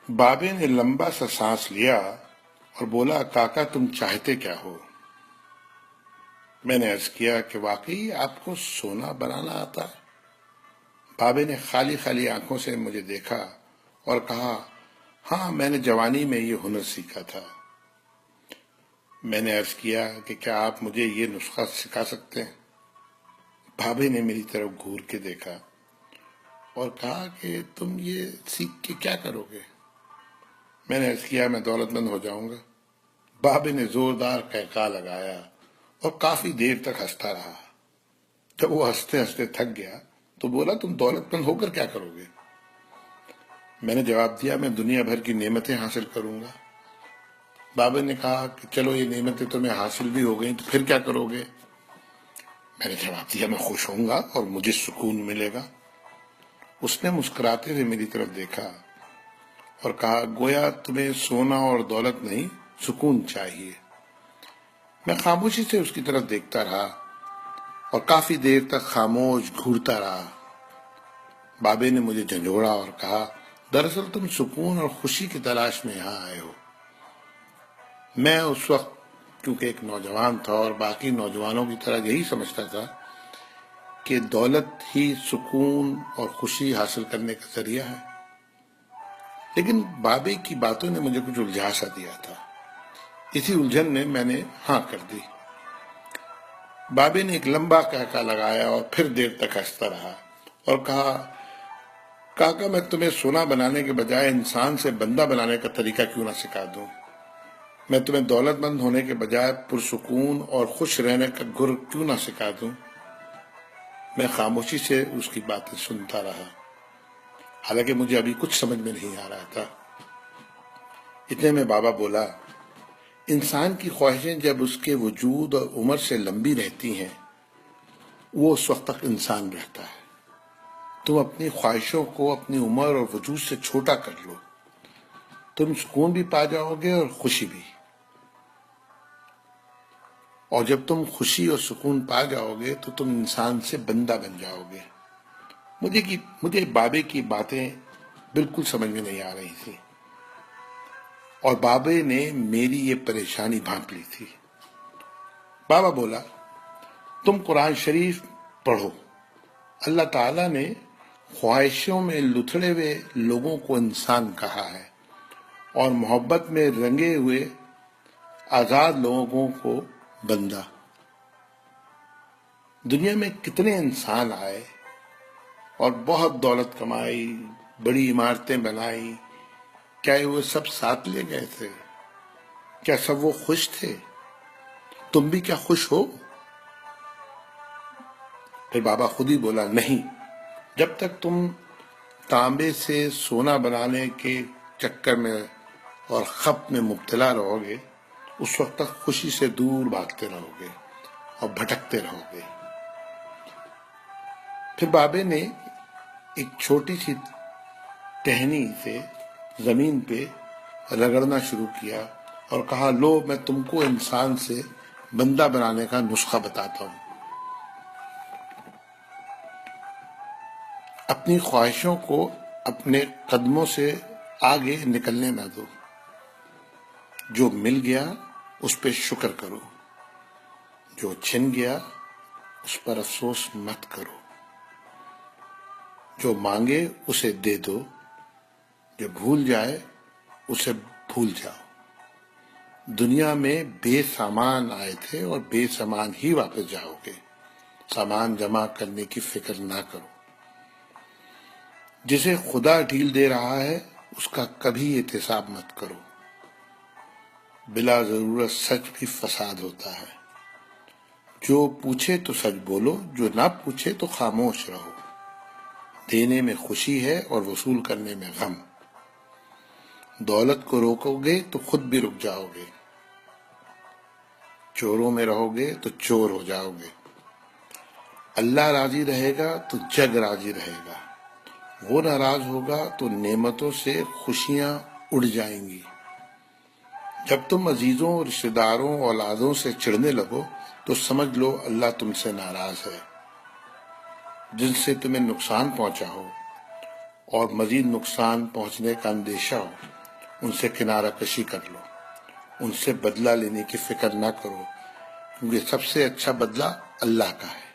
بابے نے لمبا سا سانس لیا اور بولا، کاکا تم چاہتے کیا ہو؟ میں نے عرض کیا کہ واقعی آپ کو سونا بنانا آتا ہے؟ بابے نے خالی خالی آنکھوں سے مجھے دیکھا اور کہا، ہاں میں نے جوانی میں یہ ہنر سیکھا تھا۔ میں نے عرض کیا کہ کیا آپ مجھے یہ نسخہ سکھا سکتے ہیں؟ بابے نے میری طرف گھور کے دیکھا اور کہا کہ تم یہ سیکھ کے کیا کرو گے؟ میں نے عرض کیا، میں دولت مند ہو جاؤں گا۔ بابے نے زوردار قہقہہ لگایا اور کافی دیر تک ہنستا رہا۔ جب وہ ہنستے ہنستے تھک گیا تو بولا، تم دولت مند ہو کر کیا کرو گے؟ میں نے جواب دیا، میں دنیا بھر کی نعمتیں حاصل کروں گا۔ بابا نے کہا کہ چلو یہ نعمتیں تمہیں حاصل بھی ہو گئیں تو پھر کیا کرو گے؟ میں نے جواب دیا، میں خوش ہوں گا اور مجھے سکون ملے گا۔ اس نے مسکراتے ہوئے میری طرف دیکھا اور کہا، گویا تمہیں سونا اور دولت نہیں، سکون چاہیے۔ میں خاموشی سے اس کی طرف دیکھتا رہا اور کافی دیر تک خاموش گھورتا رہا۔ بابے نے مجھے جھنجھوڑا اور کہا، دراصل تم سکون اور خوشی کی تلاش میں یہاں آئے ہو۔ میں اس وقت کیونکہ ایک نوجوان تھا اور باقی نوجوانوں کی طرح یہی سمجھتا تھا کہ دولت ہی سکون اور خوشی حاصل کرنے کا ذریعہ ہے، لیکن بابے کی باتوں نے مجھے کچھ الجھا سا دیا تھا۔ اسی الجھن میں میں نے ہاں کر دی۔ بابے نے ایک لمبا قہقہہ لگایا اور پھر دیر تک ہنستا رہا اور کہا، کاکا میں تمہیں سونا بنانے کے بجائے انسان سے بندہ بنانے کا طریقہ کیوں نہ سکھا دوں؟ میں تمہیں دولت مند ہونے کے بجائے پرسکون اور خوش رہنے کا گر کیوں نہ سکھا دوں؟ میں خاموشی سے اس کی باتیں سنتا رہا، حالانکہ مجھے ابھی کچھ سمجھ میں نہیں آ رہا تھا۔ اتنے میں بابا بولا، انسان کی خواہشیں جب اس کے وجود اور عمر سے لمبی رہتی ہیں، وہ اس وقت تک انسان رہتا ہے۔ تم اپنی خواہشوں کو اپنی عمر اور وجود سے چھوٹا کر لو، تم سکون بھی پا جاؤ گے اور خوشی بھی۔ اور جب تم خوشی اور سکون پا جاؤ گے تو تم انسان سے بندہ بن جاؤ گے۔ مجھے بابے کی باتیں بالکل سمجھ میں نہیں آ رہی تھی اور بابے نے میری یہ پریشانی بھانپ لی تھی۔ بابا بولا، تم قرآن شریف پڑھو۔ اللہ تعالیٰ نے خواہشوں میں لتھڑے ہوئے لوگوں کو انسان کہا ہے اور محبت میں رنگے ہوئے آزاد لوگوں کو بندہ۔ دنیا میں کتنے انسان آئے اور بہت دولت کمائی، بڑی عمارتیں بنائی، کیا وہ سب ساتھ لے گئے تھے؟ کیا سب وہ خوش تھے؟ تم بھی کیا خوش ہو؟ پھر بابا خود ہی بولا، نہیں، جب تک تم تانبے سے سونا بنانے کے چکر میں اور خپ میں مبتلا رہو گے، اس وقت تک خوشی سے دور بھاگتے رہو گے اور بھٹکتے رہو گے۔ پھر بابے نے ایک چھوٹی سی ٹہنی سے زمین پہ رگڑنا شروع کیا اور کہا، لو میں تم کو انسان سے بندہ بنانے کا نسخہ بتاتا ہوں۔ اپنی خواہشوں کو اپنے قدموں سے آگے نکلنے نہ دو۔ جو مل گیا اس پہ شکر کرو، جو چھن گیا اس پر افسوس مت کرو۔ جو مانگے اسے دے دو، جو بھول جائے اسے بھول جاؤ۔ دنیا میں بے سامان آئے تھے اور بے سامان ہی واپس جاؤ گے۔ سامان جمع کرنے کی فکر نہ کرو۔ جسے خدا ڈھیل دے رہا ہے اس کا کبھی احتساب مت کرو۔ بلا ضرورت سچ بھی فساد ہوتا ہے۔ جو پوچھے تو سچ بولو، جو نہ پوچھے تو خاموش رہو۔ دینے میں خوشی ہے اور وصول کرنے میں غم۔ دولت کو روکو گے تو خود بھی رک جاؤ گے۔ چوروں میں رہو گے تو چور ہو جاؤ گے۔ اللہ راضی رہے گا تو جگ راضی رہے گا۔ وہ ناراض ہوگا تو نعمتوں سے خوشیاں اڑ جائیں گی۔ جب تم عزیزوں، رشتہ داروں، اولادوں سے چڑھنے لگو تو سمجھ لو اللہ تم سے ناراض ہے۔ جن سے تمہیں نقصان پہنچا ہو اور مزید نقصان پہنچنے کا اندیشہ ہو ان سے کنارہ کشی کر لو، ان سے بدلہ لینے کی فکر نہ کرو، کیونکہ سب سے اچھا بدلہ اللہ کا ہے۔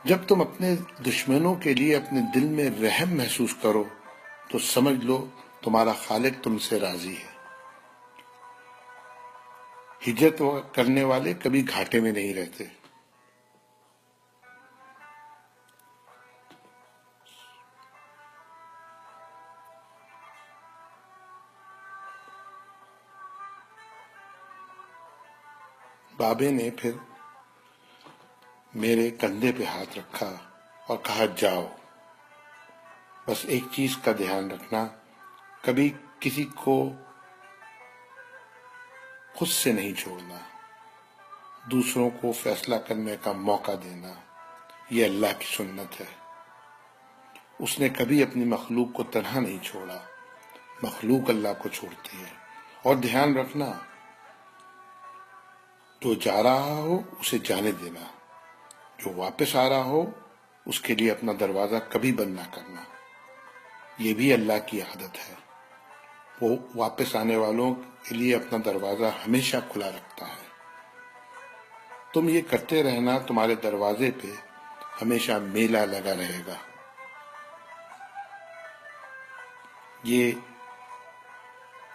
جب تم اپنے دشمنوں کے لیے اپنے دل میں رحم محسوس کرو تو سمجھ لو تمہارا خالق تم سے راضی ہے۔ ہجرت کرنے والے کبھی گھاٹے میں نہیں رہتے۔ بابے نے پھر میرے کندھے پہ ہاتھ رکھا اور کہا جاؤ، بس ایک چیز کا دھیان رکھنا، کبھی کسی کو خود سے نہیں چھوڑنا، دوسروں کو فیصلہ کرنے کا موقع دینا، یہ اللہ کی سنت ہے۔ اس نے کبھی اپنی مخلوق کو تنہا نہیں چھوڑا، مخلوق اللہ کو چھوڑتی ہے۔ اور دھیان رکھنا، جو جا رہا ہو اسے جانے دینا، جو واپس آ رہا ہو اس کے لیے اپنا دروازہ کبھی بند نہ کرنا، یہ بھی اللہ کی عادت ہے۔ وہ واپس آنے والوں کے لیے اپنا دروازہ ہمیشہ کھلا رکھتا ہے۔ تم یہ کرتے رہنا، تمہارے دروازے پہ ہمیشہ میلہ لگا رہے گا۔ یہ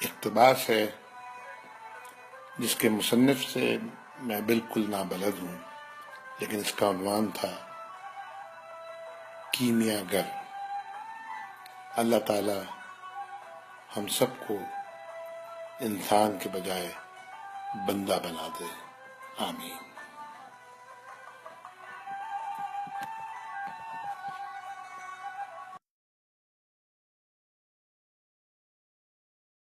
اقتباس ہے جس کے مصنف سے میں بالکل نابلد ہوں، لیکن اس کا عنوان تھا کیمیا گر۔ اللہ تعالی ہم سب کو انسان کے بجائے بندہ بنا دے، آمین۔